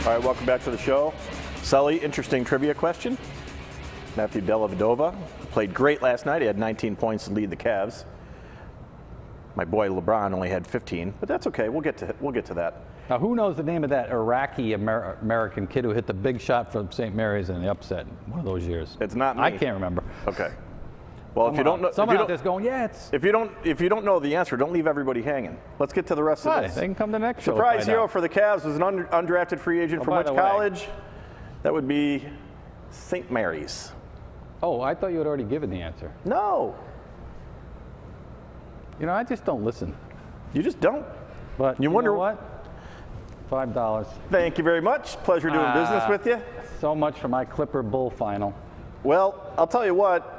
All right, welcome back to the show. Sully, interesting trivia question. Matthew Dellavedova played great last night. He had 19 points to lead the Cavs. My boy LeBron only had 15, but that's okay. We'll get to that. Now, who knows the name of that Iraqi American kid who hit the big shot from St. Mary's in the upset one of those years? It's not me. I can't remember. Okay. Well, if you don't know, someone out there's going, yeah, it's. If you don't know the answer, don't leave everybody hanging. Let's get to the rest of this. They can come to the next show. Surprise hero for the Cavs was an undrafted free agent from which college? That would be St. Mary's. Oh, I thought you had already given the answer. No. You know, I just don't listen. You just don't. But you wonder know what? $5. Thank you very much. Pleasure doing business with you. So much for my Clipper Bull final. Well, I'll tell you what.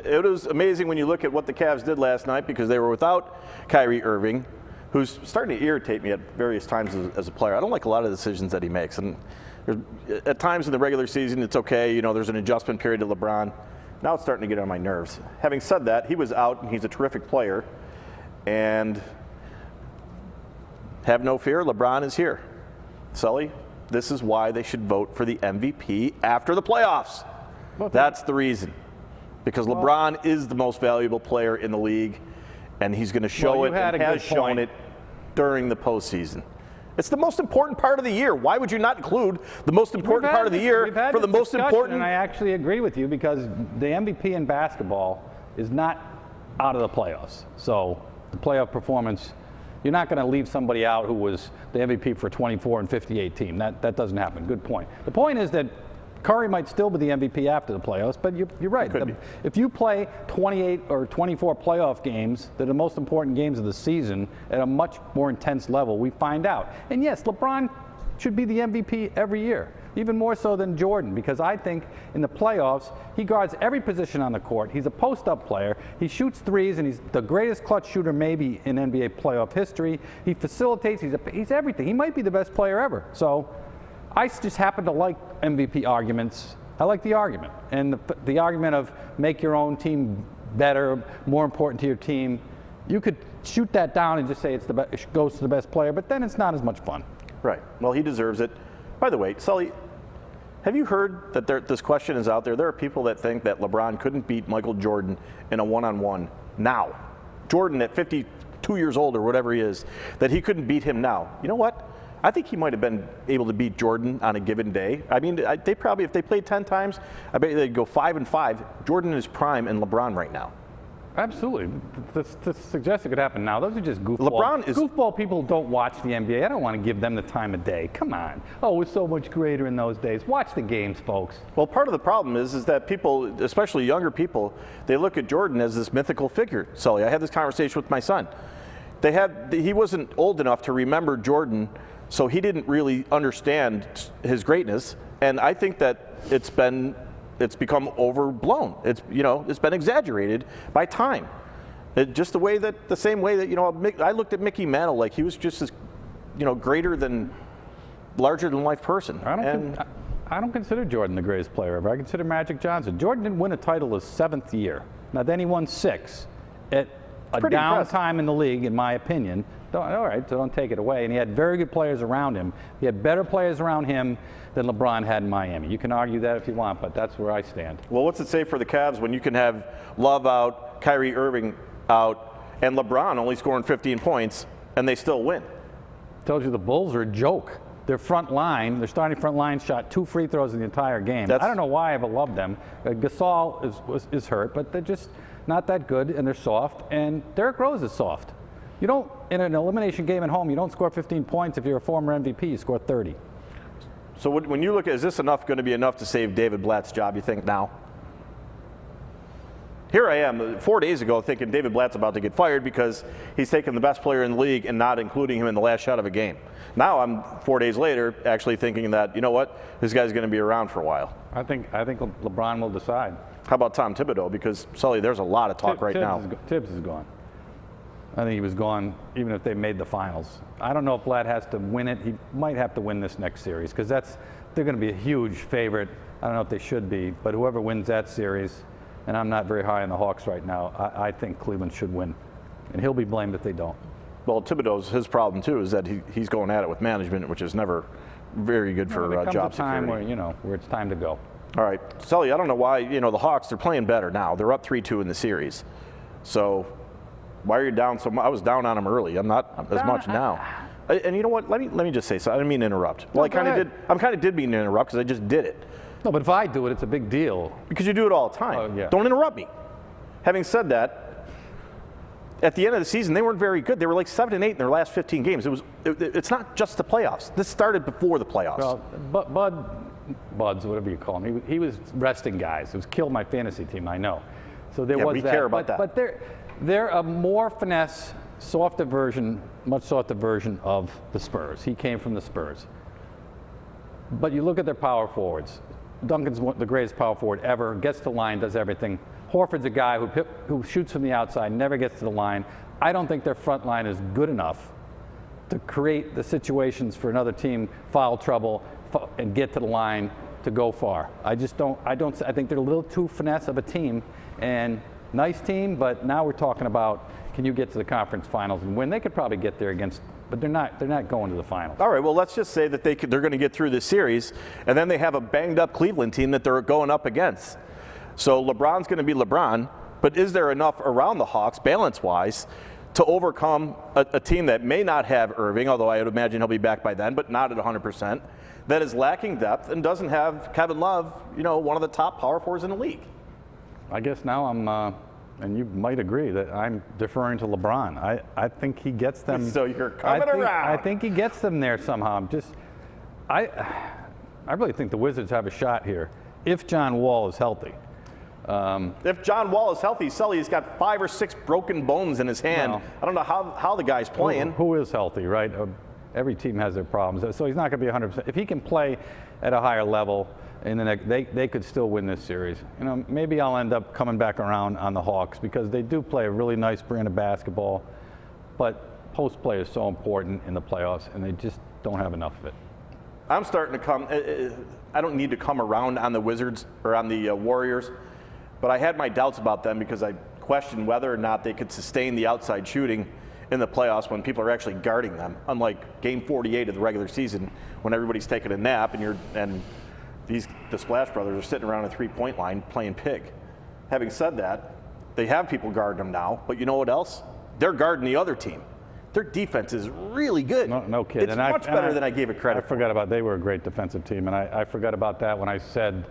It was amazing when you look at what the Cavs did last night because they were without Kyrie Irving, who's starting to irritate me at various times as a player. I don't like a lot of decisions that he makes. And at times in the regular season, it's okay. You know, there's an adjustment period to LeBron. Now it's starting to get on my nerves. Having said that, he was out, and he's a terrific player. And have no fear, LeBron is here. Sully, this is why they should vote for the MVP after the playoffs. That's the reason. Because LeBron is the most valuable player in the league, and he's going to show it and has shown it during the postseason. It's the most important part of the year. Why would you not include the most important part of the year for the most important? And I actually agree with you because the MVP in basketball is not out of the playoffs. So the playoff performance, you're not going to leave somebody out who was the MVP for 24 and 58 team. That doesn't happen. Good point. The point is that Curry might still be the MVP after the playoffs, but you're right. If you play 28 or 24 playoff games, they're the most important games of the season at a much more intense level, we find out. And yes, LeBron should be the MVP every year, even more so than Jordan, because I think in the playoffs, he guards every position on the court. He's a post-up player. He shoots threes, and he's the greatest clutch shooter maybe in NBA playoff history. He facilitates. He's everything. He might be the best player ever. So I just happen to like MVP arguments. I like the argument. And the argument of make your own team better, more important to your team, you could shoot that down and just say it goes to the best player, but then it's not as much fun. Right. Well, he deserves it. By the way, Sully, have you heard that this question is out there? There are people that think that LeBron couldn't beat Michael Jordan in a one-on-one now. Jordan at 52 years old or whatever he is, that he couldn't beat him now. You know what? I think he might have been able to beat Jordan on a given day. I mean, they probably, if they played 10 times, I bet they'd go 5-5. Jordan in his prime and LeBron right now. Absolutely. To suggest it could happen now, those are just goofball people who don't watch the NBA. I don't want to give them the time of day. Come on. Oh, it was so much greater in those days. Watch the games, folks. Well, part of the problem is that people, especially younger people, they look at Jordan as this mythical figure. Sully, I had this conversation with my son. He wasn't old enough to remember Jordan, so he didn't really understand his greatness, and I think that it's become overblown. It's been exaggerated by time. Just the same way that I looked at Mickey Mantle like he was just this, greater than, larger than life person. I don't consider Jordan the greatest player ever. I consider Magic Johnson. Jordan didn't win a title his 7th year. Now then he won 6 at a down time in the league, in my opinion. All right, so don't take it away. And he had very good players around him. He had better players around him than LeBron had in Miami. You can argue that if you want, but that's where I stand. Well, what's it say for the Cavs when you can have Love out, Kyrie Irving out, and LeBron only scoring 15 points, and they still win? Tells you the Bulls are a joke. Their starting front line shot 2 free throws in the entire game. I don't know why I ever loved them. Gasol is hurt, but they're just not that good, and they're soft, and Derrick Rose is soft. You don't, in an elimination game at home, you don't score 15 points. If you're a former MVP, you score 30. So when you look at, is this going to be enough to save David Blatt's job, you think, now? Here I am 4 days ago thinking David Blatt's about to get fired because he's taken the best player in the league and not including him in the last shot of a game. Now I'm 4 days later actually thinking that, you know what, this guy's going to be around for a while. I think LeBron will decide. How about Tom Thibodeau? Because, Sully, there's a lot of talk right now. Tibbs is gone. I think he was gone even if they made the finals. I don't know if Blatt has to win it. He might have to win this next series because they're going to be a huge favorite. I don't know if they should be, but whoever wins that series, and I'm not very high on the Hawks right now, I think Cleveland should win. And he'll be blamed if they don't. Well, Thibodeau's his problem, too, is that he's going at it with management, which has never very good for There comes job a time security. where it's time to go. All right, Sully, I don't know why, the Hawks, they're playing better now. They're up 3-2 in the series. So why are you down so much? I was down on them early. I'm not as much now. And you know what? Let me just say something. I didn't mean to interrupt. Well, I kind of did. I kind of did mean to interrupt because I just did it. No, but if I do it, it's a big deal. Because you do it all the time. Oh, yeah. Don't interrupt me. Having said that, at the end of the season, they weren't very good. They were like 7-8 in their last 15 games. It's not just the playoffs. This started before the playoffs. Well, Buds, whatever you call him, he was resting guys. It was killed my fantasy team, I know. So there was we that. care about that. But they're a more finesse, softer version, much softer version of the Spurs. He came from the Spurs. But you look at their power forwards. Duncan's the greatest power forward ever, gets to the line, does everything. Horford's a guy who shoots from the outside, never gets to the line. I don't think their front line is good enough to create the situations for another team, foul trouble, and get to the line to go far. I think they're a little too finesse of a team, and nice team, but now we're talking about, can you get to the conference finals and win? They could probably get there but they're not going to the finals. All right, well, let's just say that they're going to get through this series, and then they have a banged-up Cleveland team that they're going up against. So LeBron's going to be LeBron, but is there enough around the Hawks, balance-wise, to overcome a team that may not have Irving, although I would imagine he'll be back by then, but not at 100%, that is lacking depth and doesn't have Kevin Love, one of the top power forwards in the league? I guess now and you might agree that I'm deferring to LeBron. I think he gets them. So you're coming around. I think he gets them there somehow. I really think the Wizards have a shot here if John Wall is healthy. If John Wall is healthy, Sully has got 5 or 6 broken bones in his hand. No. I don't know how the guy's playing. Who is healthy, right? Every team has their problems. So he's not going to be 100%. If he can play at a higher level, and then they could still win this series. Maybe I'll end up coming back around on the Hawks because they do play a really nice brand of basketball, but post play is so important in the playoffs, and they just don't have enough of it. I'm starting to come. I don't need to come around on the Wizards or on the Warriors, but I had my doubts about them because I questioned whether or not they could sustain the outside shooting in the playoffs when people are actually guarding them. Unlike Game 48 of the regular season, when everybody's taking a nap and the Splash Brothers are sitting around a three-point line playing pig. Having said that, they have people guarding them now, but you know what else? They're guarding the other team. Their defense is really good. No kidding. It's much better than I gave it credit for. I forgot about they were a great defensive team, and I forgot about that when I said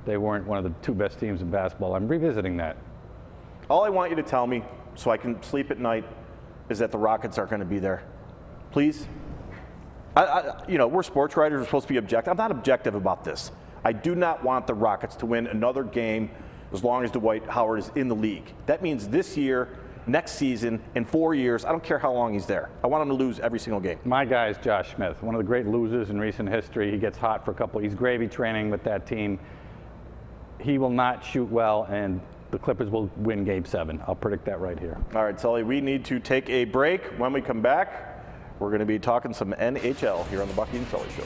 they weren't one of the 2 best teams in basketball. I'm revisiting that. All I want you to tell me so I can sleep at night is that the Rockets aren't going to be there. Please? We're sports writers. We're supposed to be objective. I'm not objective about this. I do not want the Rockets to win another game as long as Dwight Howard is in the league. That means this year, next season, in 4 years, I don't care how long he's there. I want him to lose every single game. My guy is Josh Smith, one of the great losers in recent history. He gets hot for he's gravy training with that team. He will not shoot well, and the Clippers will win Game 7. I'll predict that right here. All right, Sully, we need to take a break. When we come back, we're going to be talking some NHL here on the Bucky and Sully Show.